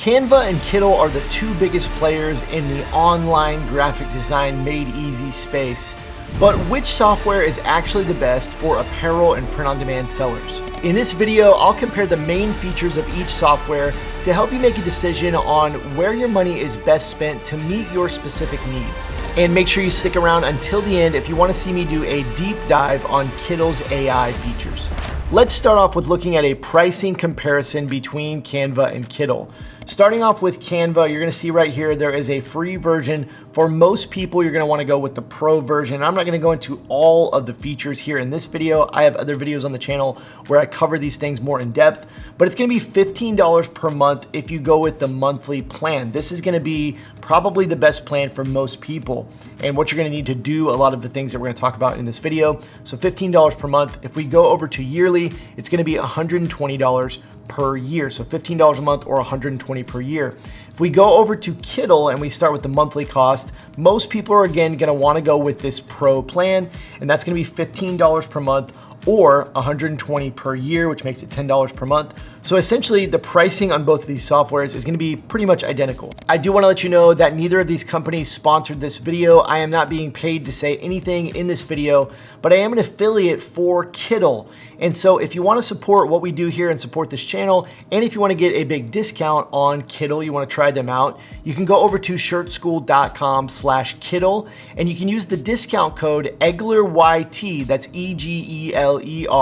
Canva and Kittl are the two biggest players in the online graphic design made easy space. But which software is actually the best for apparel and print-on-demand sellers? In this video, I'll compare the main features of each software to help you make a decision on where your money is best spent to meet your specific needs. And make sure you stick around until the end if you want to see me do a deep dive on Kittl's AI features. Let's start off with looking at a pricing comparison between Canva and Kittl. Starting off with Canva, you're gonna see right here, there is a free version. For most people, you're gonna wanna go with the pro version. I'm not gonna go into all of the features here in this video. I have other videos on the channel where I cover these things more in depth, but it's gonna be $15 per month if you go with the monthly plan. This is gonna be probably the best plan for most people and what you're gonna need to do a lot of the things that we're gonna talk about in this video. So $15 per month. If we go over to yearly, it's gonna be $120 per year. So $15 a month or $120 per year. If we go over to Kittl and we start with the monthly cost, most people are again gonna wanna go with this pro plan, and that's gonna be $15 per month or $120 per year, which makes it $10 per month. So essentially the pricing on both of these softwares is gonna be pretty much identical. I do wanna let you know that neither of these companies sponsored this video. I am not being paid to say anything in this video, but I am an affiliate for Kittl. And so if you wanna support what we do here and support this channel, and if you wanna get a big discount on Kittl, you wanna try them out, you can go over to shirtschool.com/Kittl, and you can use the discount code EGLERYT, that's EGLERYT,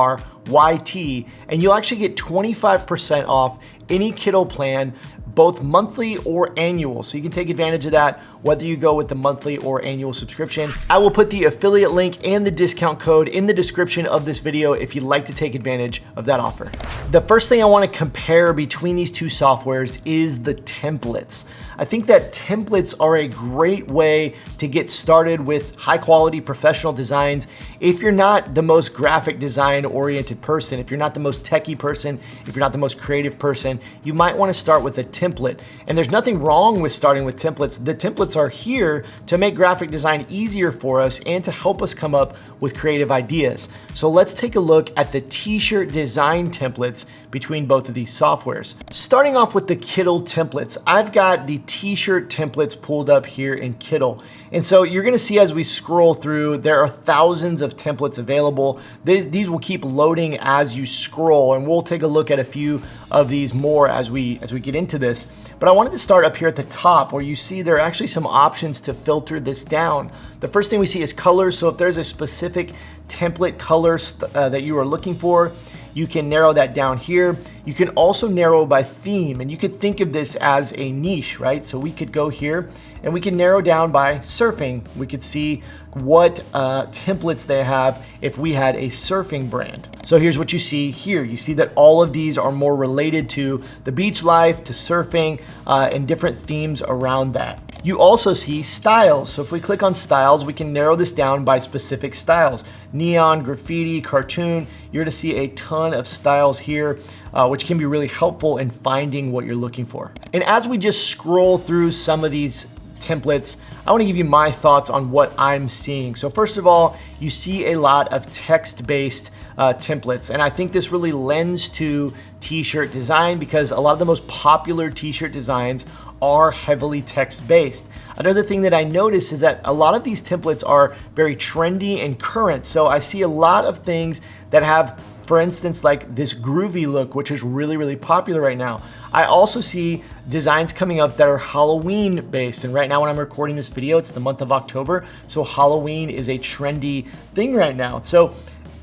and you'll actually get 25% off any Kittl plan, both monthly or annual. So you can take advantage of that whether you go with the monthly or annual subscription. I will put the affiliate link and the discount code in the description of this video if you'd like to take advantage of that offer. The first thing I want to compare between these two softwares is the templates. I think that templates are a great way to get started with high quality professional designs. If you're not the most graphic design oriented person, if you're not the most techie person, if you're not the most creative person, you might want to start with a template. And there's nothing wrong with starting with templates. The templates are here to make graphic design easier for us and to help us come up with creative ideas. So let's take a look at the t-shirt design templates between both of these softwares. Starting off with the Kittl templates, I've got the t-shirt templates pulled up here in Kittl. And so you're gonna see as we scroll through, there are thousands of templates available. These will keep loading as you scroll, and we'll take a look at a few of these more as we get into this. But I wanted to start up here at the top where you see there are actually some options to filter this down. The first thing we see is colors. So if there's a specific template color that you are looking for, you can narrow that down here. You can also narrow by theme, and you could think of this as a niche, right? So we could go here and we can narrow down by surfing. We could see what templates they have if we had a surfing brand. So here's what you see here. You see that all of these are more related to the beach life, to surfing, and different themes around that. You also see styles. So if we click on styles, we can narrow this down by specific styles. Neon, graffiti, cartoon. You're gonna see a ton of styles here, which can be really helpful in finding what you're looking for. And as we just scroll through some of these templates, I wanna give you my thoughts on what I'm seeing. So first of all, you see a lot of text-based templates, and I think this really lends to t-shirt design because a lot of the most popular t-shirt designs are heavily text-based. Another thing that I notice is that a lot of these templates are very trendy and current. So I see a lot of things that have, for instance, like this groovy look, which is really, really popular right now. I also see designs coming up that are Halloween based. And right now when I'm recording this video, it's the month of October. So Halloween is a trendy thing right now. So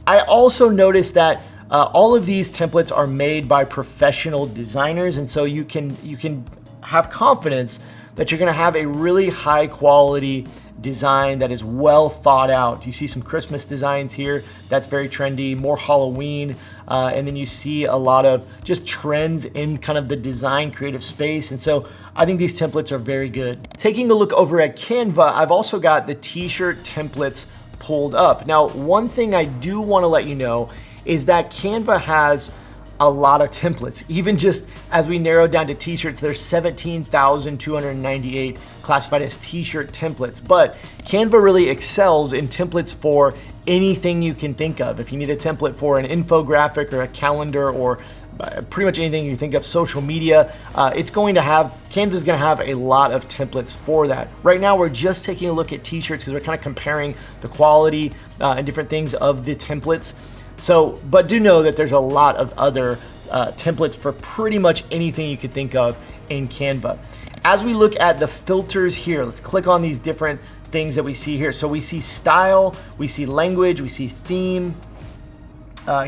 I also noticed that all of these templates are made by professional designers. And so you can have confidence that you're gonna have a really high quality design that is well thought out. You see some Christmas designs here, that's very trendy, more Halloween, and then you see a lot of just trends in kind of the design creative space. And so I think these templates are very good. Taking a look over at Canva, I've also got the t-shirt templates pulled up. Now, one thing I do wanna let you know is that Canva has a lot of templates. Even just as we narrow down to t-shirts, there's 17,298 classified as t-shirt templates. But Canva really excels in templates for anything you can think of. If you need a template for an infographic or a calendar or pretty much anything you think of, social media. Canva's going to have a lot of templates for that. Right now, we're just taking a look at t-shirts because we're kind of comparing the quality and different things of the templates. So, but do know that there's a lot of other templates for pretty much anything you could think of in Canva. As we look at the filters here, let's click on these different things that we see here. So we see style, we see language, we see theme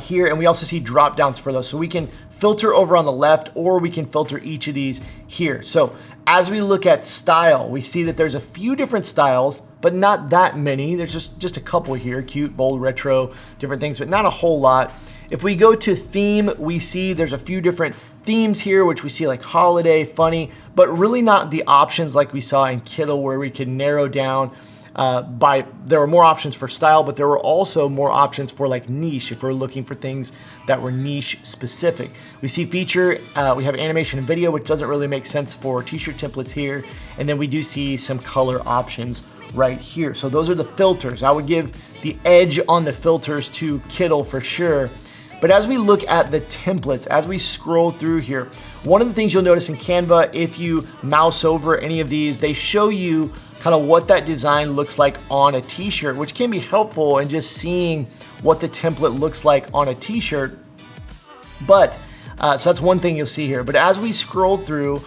here, and we also see drop downs for those. So we can filter over on the left, or we can filter each of these here. So as we look at style, we see that there's a few different styles, but not that many. There's just a couple here, cute, bold, retro, different things, but not a whole lot. If we go to theme, we see there's a few different themes here, which we see like holiday, funny, but really not the options like we saw in Kittl, where we could narrow down there were more options for style, but there were also more options for like niche if we're looking for things that were niche specific. We see feature, we have animation and video, which doesn't really make sense for t-shirt templates here. And then we do see some color options right here. So those are the filters. I would give the edge on the filters to Kittl for sure. But as we look at the templates, as we scroll through here, one of the things you'll notice in Canva, if you mouse over any of these, they show you kind of what that design looks like on a t-shirt, which can be helpful in just seeing what the template looks like on a t-shirt. But, so that's one thing you'll see here. But as we scroll through,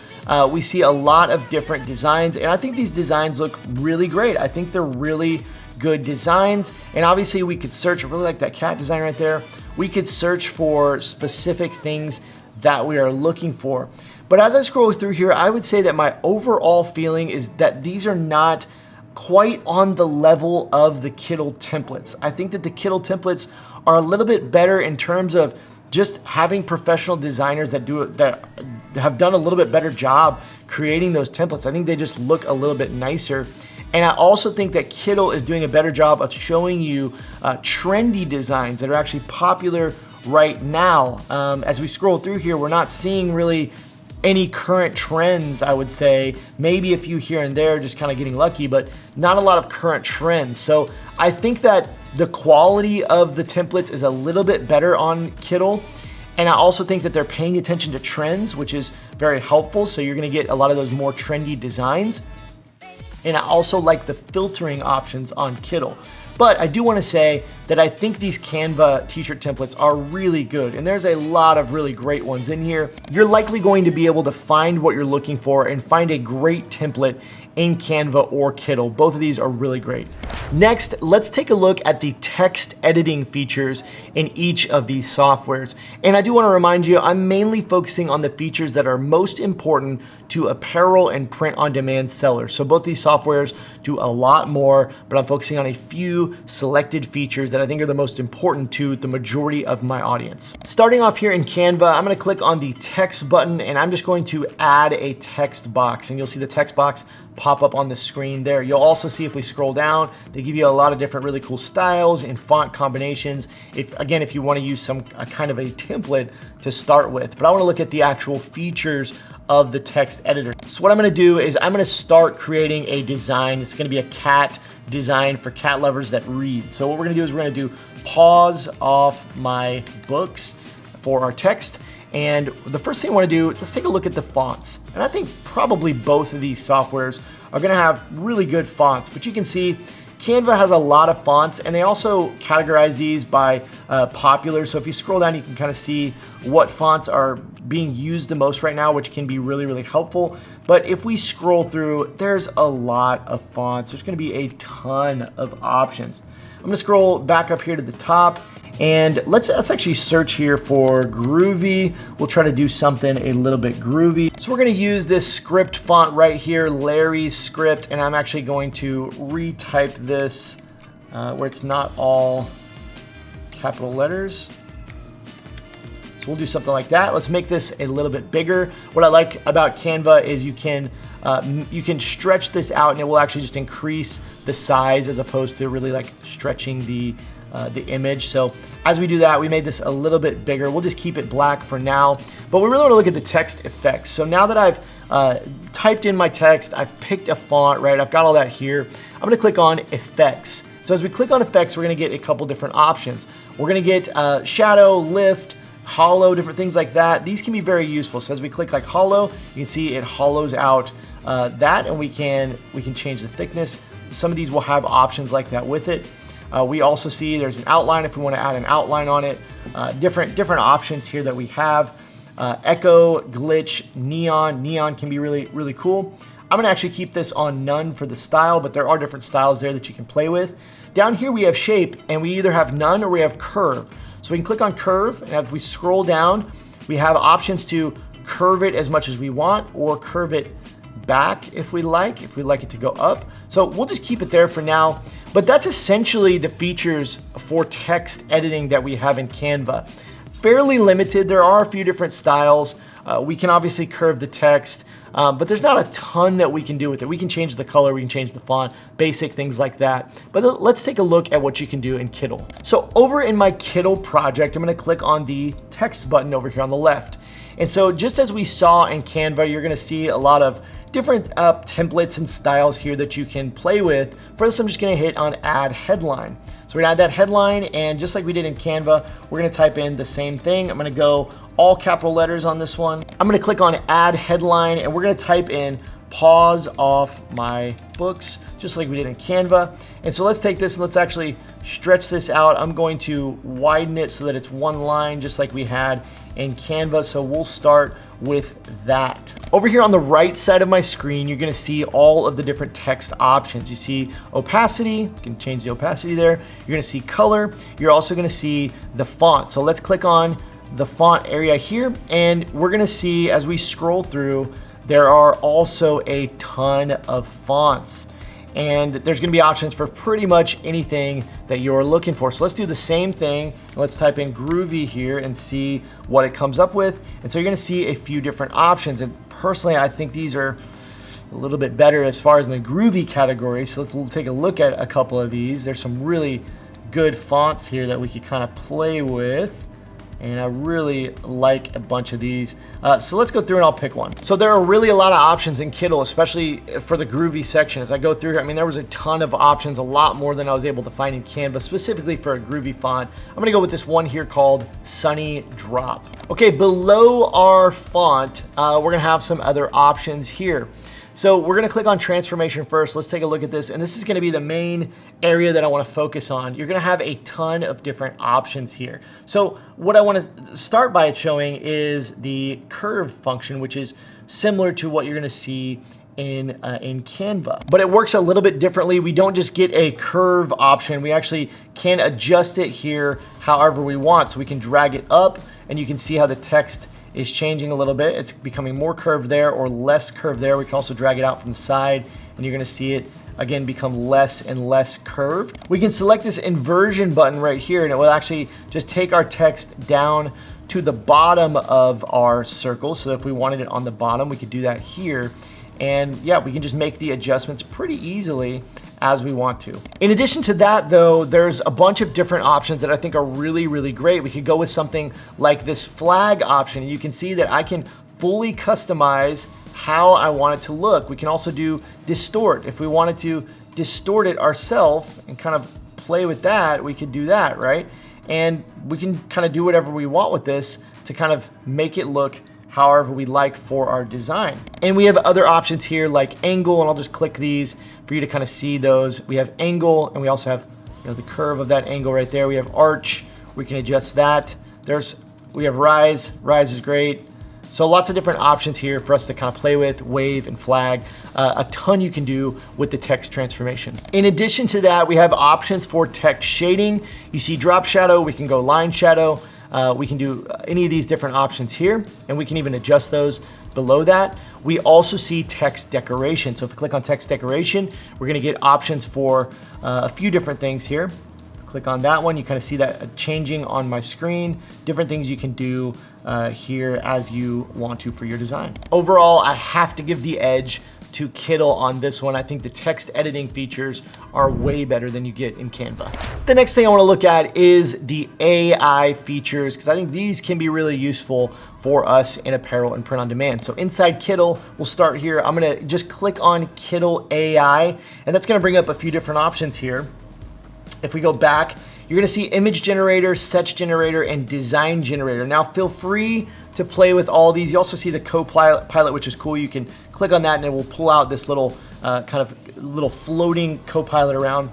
we see a lot of different designs, and I think these designs look really great. I think they're really good designs, and obviously we could search. I really like that cat design right there. We could search for specific things that we are looking for. But as I scroll through here, I would say that my overall feeling is that these are not quite on the level of the Kittl templates. I think that the Kittl templates are a little bit better in terms of just having professional designers that have done a little bit better job creating those templates. I think they just look a little bit nicer. And I also think that Kittl is doing a better job of showing you trendy designs that are actually popular right now. As we scroll through here, we're not seeing really any current trends, I would say. Maybe a few here and there, just kind of getting lucky, but not a lot of current trends. So I think that the quality of the templates is a little bit better on Kittl. And I also think that they're paying attention to trends, which is very helpful. So you're gonna get a lot of those more trendy designs. And I also like the filtering options on Kittl. But I do want to say that I think these Canva t-shirt templates are really good, and there's a lot of really great ones in here. You're likely going to be able to find what you're looking for and find a great template in Canva or Kittl. Both of these are really great. Next, let's take a look at the text editing features in each of these softwares. And I do want to remind you, I'm mainly focusing on the features that are most important to apparel and print on demand sellers. So both these softwares do a lot more, but I'm focusing on a few selected features that I think are the most important to the majority of my audience. Starting off here in Canva, I'm going to click on the text button, and I'm just going to add a text box, and you'll see the text box pop up on the screen there. You'll also see, if we scroll down, they give you a lot of different really cool styles and font combinations. If you want to use some kind of a template to start with. But I want to look at the actual features of the text editor. So what I'm going to do is I'm going to start creating a design. It's going to be a cat design for cat lovers that read. So what we're going to do is we're going to do pause off my books for our text. And the first thing I want to do, let's take a look at the fonts. And I think probably both of these softwares are going to have really good fonts, but you can see Canva has a lot of fonts, and they also categorize these by popular. So if you scroll down, you can kind of see what fonts are being used the most right now, which can be really, really helpful. But if we scroll through, there's a lot of fonts. There's going to be a ton of options. I'm going to scroll back up here to the top, and let's actually search here for groovy. We'll try to do something a little bit groovy. So we're going to use this script font right here, Larry's script, and I'm actually going to retype this where it's not all capital letters. So we'll do something like that. Let's make this a little bit bigger. What I like about Canva is you can stretch this out, and it will actually just increase the size as opposed to really like stretching the image. So as we do that, we made this a little bit bigger. We'll just keep it black for now, but we really want to look at the text effects. So now that I've typed in my text, I've picked a font, right? I've got all that here. I'm going to click on effects. So as we click on effects, we're going to get a couple different options. We're going to get shadow, lift, hollow, different things like that. These can be very useful. So as we click like hollow, you can see it hollows out that, and we can change the thickness. Some of these will have options like that with it. We also see there's an outline if we want to add an outline on it. Different options here that we have. Echo, glitch, neon. Neon can be really cool. I'm gonna actually keep this on none for the style, but there are different styles there that you can play with. Down here we have shape, and we either have none or we have curve. So we can click on curve, and if we scroll down, we have options to curve it as much as we want or curve it back if we like it to go up. So we'll just keep it there for now. But that's essentially the features for text editing that we have in Canva. Fairly limited. There are a few different styles. We can obviously curve the text, but there's not a ton that we can do with it. We can change the color, we can change the font, basic things like that. But let's take a look at what you can do in Kittl. So over in my Kittl project, I'm gonna click on the text button over here on the left. And so just as we saw in Canva, you're gonna see a lot of different templates and styles here that you can play with. For this, I'm just gonna hit on add headline. So we're gonna add that headline, and just like we did in Canva, we're gonna type in the same thing. I'm gonna go all capital letters on this one. I'm gonna click on add headline, and we're gonna type in pause off my books, just like we did in Canva. And so let's take this and let's actually stretch this out. I'm going to widen it so that it's one line, just like we had in Canva. So we'll start with that. Over here on the right side of my screen, you're gonna see all of the different text options. You see opacity, you can change the opacity there. You're gonna see color. You're also gonna see the font. So let's click on the font area here, and we're gonna see as we scroll through, there are also a ton of fonts. And there's gonna be options for pretty much anything that you're looking for. So let's do the same thing. Let's type in groovy here and see what it comes up with. And so you're gonna see a few different options. And personally, I think these are a little bit better as far as in the groovy category. So let's take a look at a couple of these. There's some really good fonts here that we could kind of play with. And I really like a bunch of these. So let's go through and I'll pick one. So there are really a lot of options in Kittl, especially for the groovy section. As I go through here, I mean, there was a ton of options, a lot more than I was able to find in Canva, specifically for a groovy font. I'm gonna go with this one here called Sunny Drop. Okay, below our font, we're gonna have some other options here. So we're gonna click on transformation first. Let's take a look at this. And this is gonna be the main area that I wanna focus on. You're gonna have a ton of different options here. So what I wanna start by showing is the curve function, which is similar to what you're gonna see in Canva. But it works a little bit differently. We don't just get a curve option. We actually can adjust it here however we want. So we can drag it up, and you can see how the text is changing a little bit. It's becoming more curved there or less curved there. We can also drag it out from the side, and you're gonna see it again become less and less curved. We can select this inversion button right here, and it will actually just take our text down to the bottom of our circle. So if we wanted it on the bottom, we could do that here. And yeah, we can just make the adjustments pretty easily as we want to. In addition to that though, there's a bunch of different options that I think are really great. We could go with something like this flag option. You can see that I can fully customize how I want it to look. We can also do distort. If we wanted to distort it ourselves and kind of play with that, we could do that, right? And we can kind of do whatever we want with this to kind of make it look however we like for our design. And we have other options here like angle, and I'll just click these for you to kind of see those. We have angle, and we also have, you know, the curve of that angle right there. We have arch, we can adjust that. We have rise is great. So lots of different options here for us to kind of play with, wave and flag. A ton you can do with the text transformation. In addition to that, we have options for text shading. You see drop shadow, we can go line shadow. We can do any of these different options here, and we can even adjust those below that. We also see text decoration. So if we click on text decoration, we're gonna get options for a few different things here. Click on that one, you kind of see that changing on my screen, different things you can do here as you want to for your design. Overall, I have to give the edge to Kittl on this one. I think the text editing features are way better than you get in Canva. The next thing I wanna look at is the AI features, because I think these can be really useful for us in apparel and print on demand. So inside Kittl, we'll start here. I'm gonna just click on Kittl AI, and that's gonna bring up a few different options here. If we go back, you're gonna see image generator, sets generator, and design generator. Now feel free to play with all these. You also see the Copilot, which is cool. You can click on that and it will pull out this little kind of little floating Copilot around.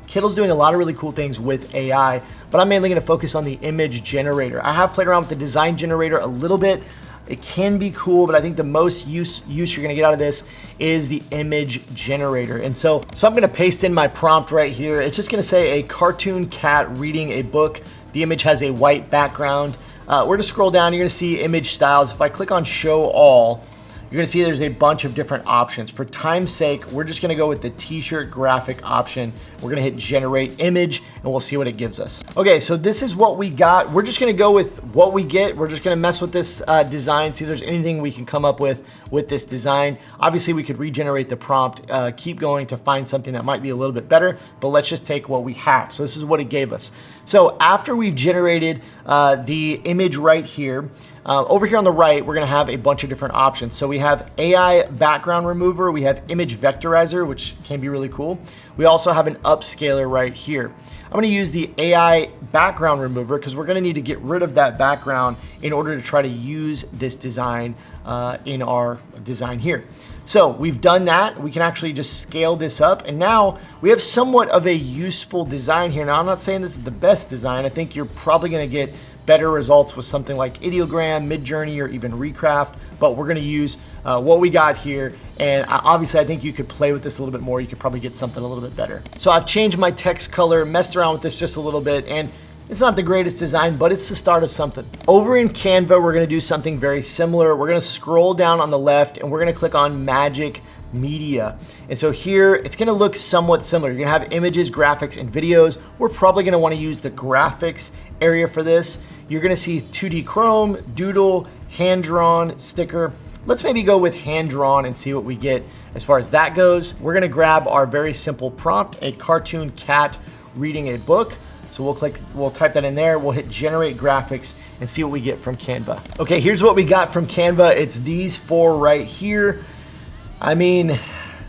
Kittl's doing a lot of really cool things with AI, but I'm mainly gonna focus on the image generator. I have played around with the design generator a little bit. It can be cool, but I think the most use you're gonna get out of this is the image generator. And so I'm gonna paste in my prompt right here. It's just gonna say a cartoon cat reading a book. The image has a white background. We're gonna scroll down, you're gonna see image styles. If I click on show all, you're gonna see there's a bunch of different options. For time's sake, we're just gonna go with the t-shirt graphic option. We're gonna hit generate image and we'll see what it gives us. Okay, so this is what we got. We're just gonna go with what we get. We're just gonna mess with this design, see if there's anything we can come up with this design. Obviously we could regenerate the prompt, keep going to find something that might be a little bit better, but let's just take what we have. So this is what it gave us. So after we've generated the image right here, over here on the right, we're gonna have a bunch of different options. So we have AI background remover, we have image vectorizer, which can be really cool. We also have an upscaler right here. I'm gonna use the AI background remover because we're gonna need to get rid of that background in order to try to use this design in our design here. So we've done that. We can actually just scale this up. And now we have somewhat of a useful design here. Now I'm not saying this is the best design. I think you're probably gonna get better results with something like Ideogram, Midjourney, or even Recraft, but we're gonna use what we got here. And obviously I think you could play with this a little bit more. You could probably get something a little bit better. So I've changed my text color, messed around with this just a little bit, and it's not the greatest design, but it's the start of something. Over in Canva, we're gonna do something very similar. We're gonna scroll down on the left and we're gonna click on Magic Media. And so here, it's gonna look somewhat similar. You're gonna have images, graphics, and videos. We're probably gonna wanna use the graphics area for this. You're gonna see 2D Chrome, Doodle, hand-drawn, sticker. Let's maybe go with hand-drawn and see what we get as far as that goes. We're gonna grab our very simple prompt, a cartoon cat reading a book. So we'll type that in there, we'll hit generate graphics and see what we get from Canva. Okay, here's what we got from Canva. It's these four right here. I mean,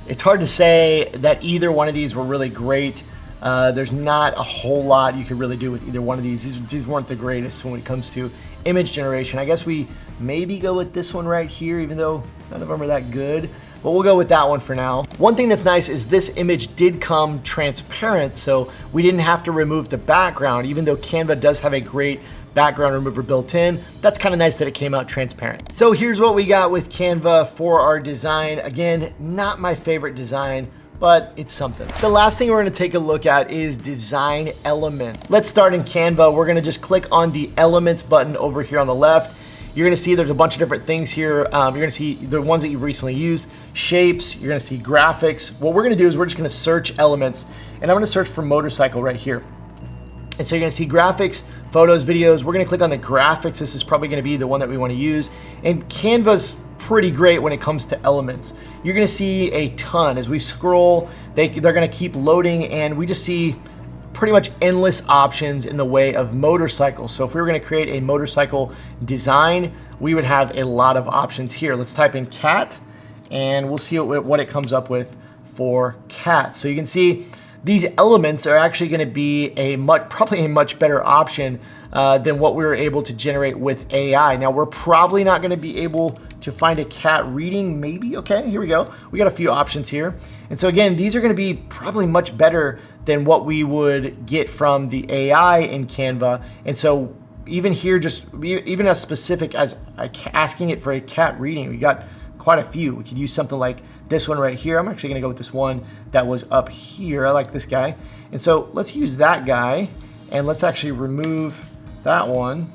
it's hard to say that either one of these were really great. There's not a whole lot you could really do with either one of these. These weren't the greatest when it comes to image generation. I guess we maybe go with this one right here, even though none of them are that good. But we'll go with that one for now. One thing that's nice is this image did come transparent, so we didn't have to remove the background, even though Canva does have a great background remover built in. That's kind of nice that it came out transparent. So here's what we got with Canva for our design. Again, not my favorite design, but it's something. The last thing we're gonna take a look at is design element. Let's start in Canva. We're gonna just click on the elements button over here on the left. You're gonna see there's a bunch of different things here. You're gonna see the ones that you've recently used, shapes, you're gonna see graphics. What we're gonna do is we're just gonna search elements, and I'm gonna search for motorcycle right here. And so you're gonna see graphics, photos, videos. We're gonna click on the graphics. This is probably gonna be the one that we wanna use. And Canva's pretty great when it comes to elements. You're gonna see a ton. As we scroll, they're gonna keep loading, and we just see pretty much endless options in the way of motorcycles. So if we were gonna create a motorcycle design, we would have a lot of options here. Let's type in cat, and we'll see what it comes up with for cat. So you can see these elements are actually gonna be probably a much better option than what we were able to generate with AI. Now we're probably not gonna be able to find a cat reading, maybe. Okay, here we go. We got a few options here. And so again, these are gonna be probably much better than what we would get from the AI in Canva. And so even here, even as specific as asking it for a cat reading, we got quite a few. We could use something like this one right here. I'm actually gonna go with this one that was up here. I like this guy. And so let's use that guy, and let's actually remove that one.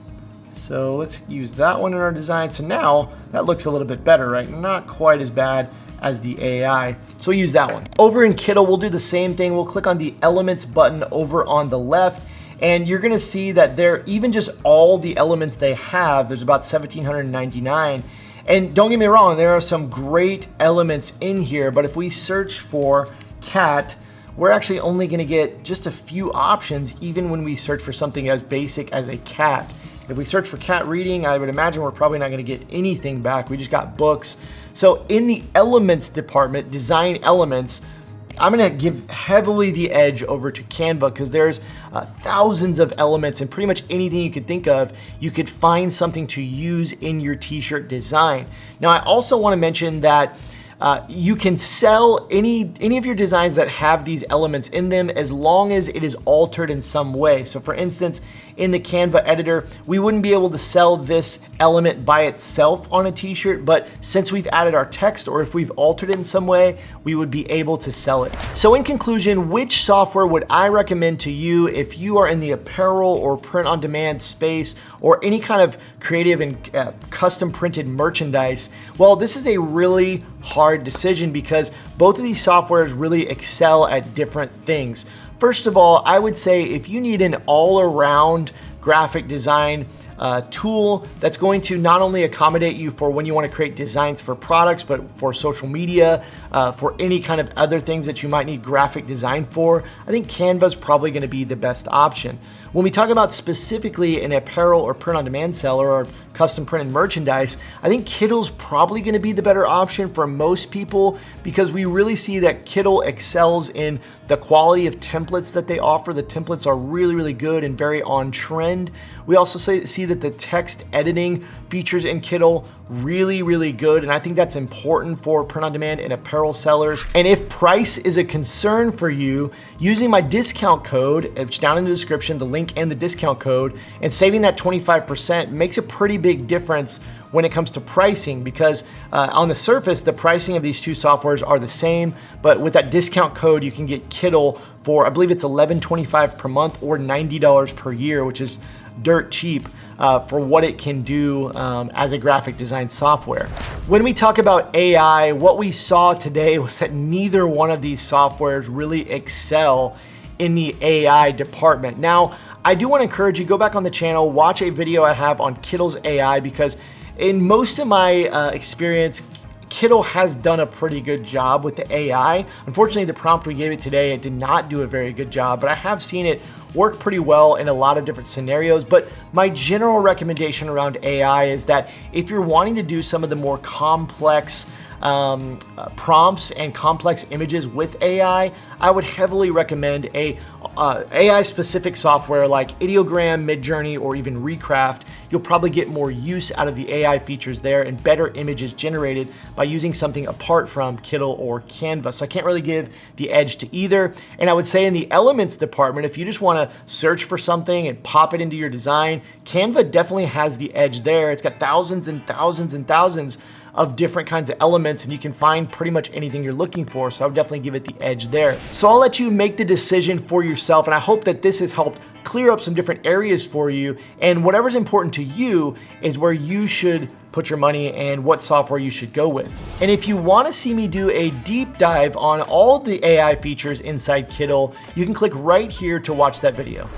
So let's use that one in our design. So now that looks a little bit better, right? Not quite as bad as the AI. So we'll use that one. Over in Kittl, we'll do the same thing. We'll click on the elements button over on the left, and you're gonna see that they're even just all the elements they have, there's about 1,799. And don't get me wrong, there are some great elements in here, but if we search for cat, we're actually only gonna get just a few options, even when we search for something as basic as a cat. If we search for cat reading, I would imagine we're probably not gonna get anything back. We just got books. So in the elements department, design elements, I'm gonna give heavily the edge over to Canva because there's thousands of elements and pretty much anything you could think of, you could find something to use in your t-shirt design. Now, I also wanna mention that you can sell any of your designs that have these elements in them as long as it is altered in some way. So for instance, in the Canva editor, we wouldn't be able to sell this element by itself on a t-shirt, but since we've added our text or if we've altered it in some way, we would be able to sell it. So in conclusion, which software would I recommend to you if you are in the apparel or print on demand space or any kind of creative and custom printed merchandise? Well, this is a really hard decision because both of these softwares really excel at different things. First of all, I would say if you need an all-around graphic design tool that's going to not only accommodate you for when you want to create designs for products, but for social media, for any kind of other things that you might need graphic design for, I think Canva is probably going to be the best option. When we talk about specifically an apparel or print-on-demand seller or custom printed merchandise, I think Kittl's probably going to be the better option for most people because we really see that Kittl excels in the quality of templates that they offer. The templates are really, really good and very on trend. We also see that the text editing features in Kittl really, really good, and I think that's important for print-on-demand and apparel sellers. And if price is a concern for you, using my discount code, it's down in the description, the link and the discount code, and saving that 25% makes a pretty big difference when it comes to pricing because on the surface, the pricing of these two softwares are the same, but with that discount code, you can get Kittl for, I believe it's $11.25 per month or $90 per year, which is dirt cheap for what it can do as a graphic design software. When we talk about AI, what we saw today was that neither one of these softwares really excel in the AI department. Now, I do want to encourage you, go back on the channel, watch a video I have on Kittl's AI because in most of my experience, Kittl has done a pretty good job with the AI. Unfortunately, the prompt we gave it today, it did not do a very good job, but I have seen it work pretty well in a lot of different scenarios. But my general recommendation around AI is that if you're wanting to do some of the more complex prompts and complex images with AI, I would heavily recommend a AI-specific software like Ideogram, Midjourney, or even Recraft. You'll probably get more use out of the AI features there and better images generated by using something apart from Kittl or Canva. So I can't really give the edge to either. And I would say in the elements department, if you just want to search for something and pop it into your design, Canva definitely has the edge there. It's got thousands and thousands and thousands of different kinds of elements, and you can find pretty much anything you're looking for. So I would definitely give it the edge there. So I'll let you make the decision for yourself, and I hope that this has helped clear up some different areas for you. And whatever's important to you is where you should put your money and what software you should go with. And if you want to see me do a deep dive on all the AI features inside Kittl, you can click right here to watch that video.